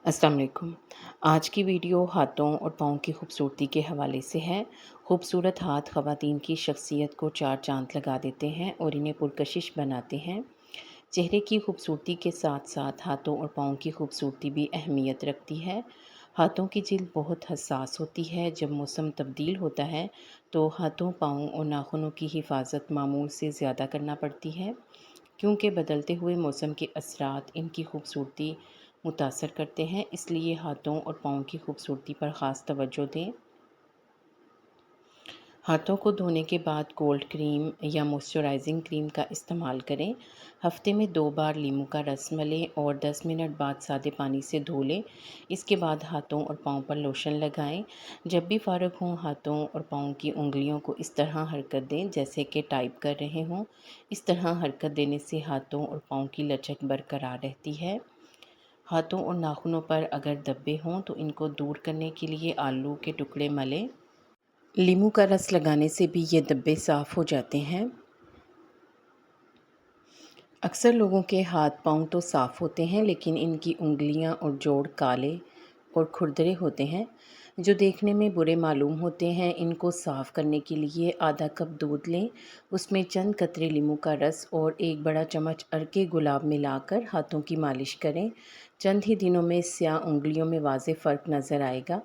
अस्सलाम वालेकुम। आज की वीडियो हाथों और पाँव की खूबसूरती के हवाले से है। खूबसूरत हाथ ख़वातीन की शख्सियत को चार चाँद लगा देते हैं और इन्हें पुरकशिश बनाते हैं। चेहरे की खूबसूरती के साथ साथ हाथों और पाँव की खूबसूरती भी अहमियत रखती है। हाथों की जिल्द बहुत हसास होती है। जब मौसम तब्दील होता है तो हाथों, पाँव और नाखूनों की हिफाजत मामूल से ज़्यादा करना पड़ती है, क्योंकि बदलते हुए मौसम के असरात इनकी खूबसूरती मुतासर करते हैं। इसलिए हाथों और पाँव की खूबसूरती पर ख़ास तवज्जो दें। हाथों को धोने के बाद कोल्ड क्रीम या मॉइस्चराइजिंग क्रीम का इस्तेमाल करें। हफ्ते में 2 बार नींबू का रस मलें और 10 मिनट बाद सादे पानी से धो लें। इसके बाद हाथों और पाँव पर लोशन लगाएं। जब भी फ़ारिग हों, हाथों और पाँव की उंगलियों को इस तरह हरकत दें जैसे कि टाइप कर रहे हों। इस तरह हरकत देने से हाथों और पाँव की लचक बरकरार रहती है। हाथों और नाखूनों पर अगर धब्बे हों तो इनको दूर करने के लिए आलू के टुकड़े मलें। नींबू का रस लगाने से भी ये धब्बे साफ़ हो जाते हैं। अक्सर लोगों के हाथ पाँव तो साफ़ होते हैं, लेकिन इनकी उंगलियां और जोड़ काले और खुरदरे होते हैं, जो देखने में बुरे मालूम होते हैं। इनको साफ़ करने के लिए आधा कप दूध लें, उसमें चंद कतरे नींबू का रस और 1 बड़ा चम्मच अर्के गुलाब मिलाकर हाथों की मालिश करें। चंद ही दिनों में स्याह उंगलियों में वाज़े फ़र्क नज़र आएगा।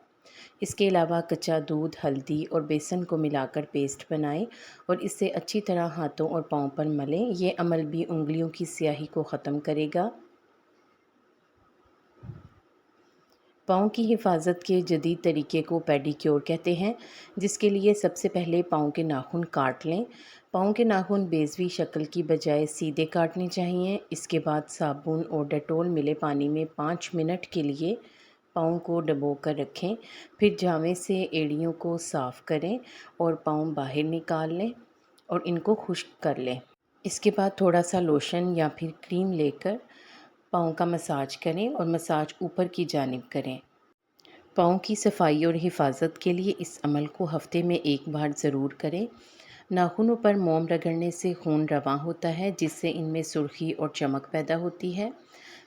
इसके अलावा कच्चा दूध, हल्दी और बेसन को मिलाकर पेस्ट बनाएं और इसे अच्छी तरह हाथों और पाँव पर मलें। ये अमल भी उंगलियों की स्याही को ख़त्म करेगा। पाँव की हिफाजत के जदीद तरीके को पेडिक्योर कहते हैं, जिसके लिए सबसे पहले पाँव के नाखून काट लें। पाँव के नाखून बेज़वी शक्ल की बजाय सीधे काटने चाहिए। इसके बाद साबुन और डेटॉल मिले पानी में 5 मिनट के लिए पाँव को डुबो कर रखें। फिर जामे से एड़ियों को साफ़ करें और पाँव बाहर निकाल लें और इनको खुश्क कर लें। इसके बाद थोड़ा सा लोशन या फिर क्रीम लेकर पाँव का मसाज करें और मसाज ऊपर की जानिब करें। पाँव की सफाई और हिफाजत के लिए इस अमल को हफ्ते में 1 बार ज़रूर करें। नाखूनों पर मोम रगड़ने से खून रवां होता है, जिससे इनमें सुर्खी और चमक पैदा होती है।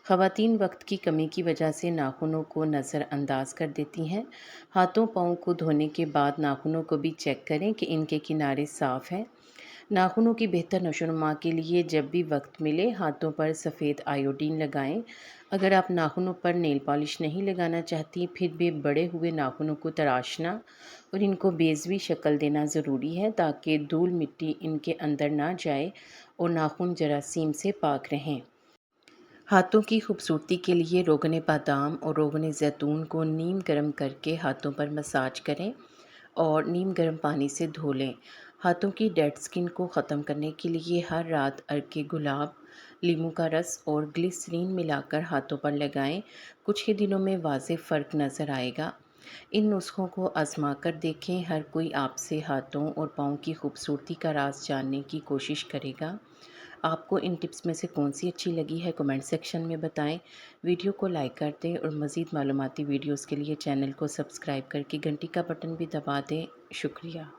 ख़वातीन वक्त की कमी की वजह से नाखूनों को नज़रअंदाज कर देती हैं। हाथों पाँव को धोने के बाद नाखूनों को भी चेक करें कि इनके किनारे साफ़ हैं। नाखूनों की बेहतर नशोनुमा के लिए जब भी वक्त मिले हाथों पर सफ़ेद आयोडीन लगाएं। अगर आप नाखूनों पर नेल पॉलिश नहीं लगाना चाहती, फिर भी बड़े हुए नाखूनों को तराशना और इनको बेज़वी शक्ल देना ज़रूरी है, ताकि धूल मिट्टी इनके अंदर ना जाए और नाखून जरासीम से पाक रहें। हाथों की खूबसूरती के लिए रोगन बादाम और रोगन ज़ैतून को नीम गर्म करके हाथों पर मसाज करें और नीम गर्म पानी से धो लें। हाथों की डेड स्किन को ख़त्म करने के लिए हर रात अर्के गुलाब, नींबू का रस और ग्लिसरीन मिलाकर हाथों पर लगाएं। कुछ ही दिनों में वाज़ेह फ़र्क नज़र आएगा। इन नुस्खों को आज़मा कर देखें। हर कोई आपसे हाथों और पाँव की खूबसूरती का राज जानने की कोशिश करेगा। आपको इन टिप्स में से कौन सी अच्छी लगी है, कमेंट सेक्शन में बताएं। वीडियो को लाइक कर दें और मज़ीद मालूमाती वीडियोज़ के लिए चैनल को सब्सक्राइब करके घंटी का बटन भी दबा दें। शुक्रिया।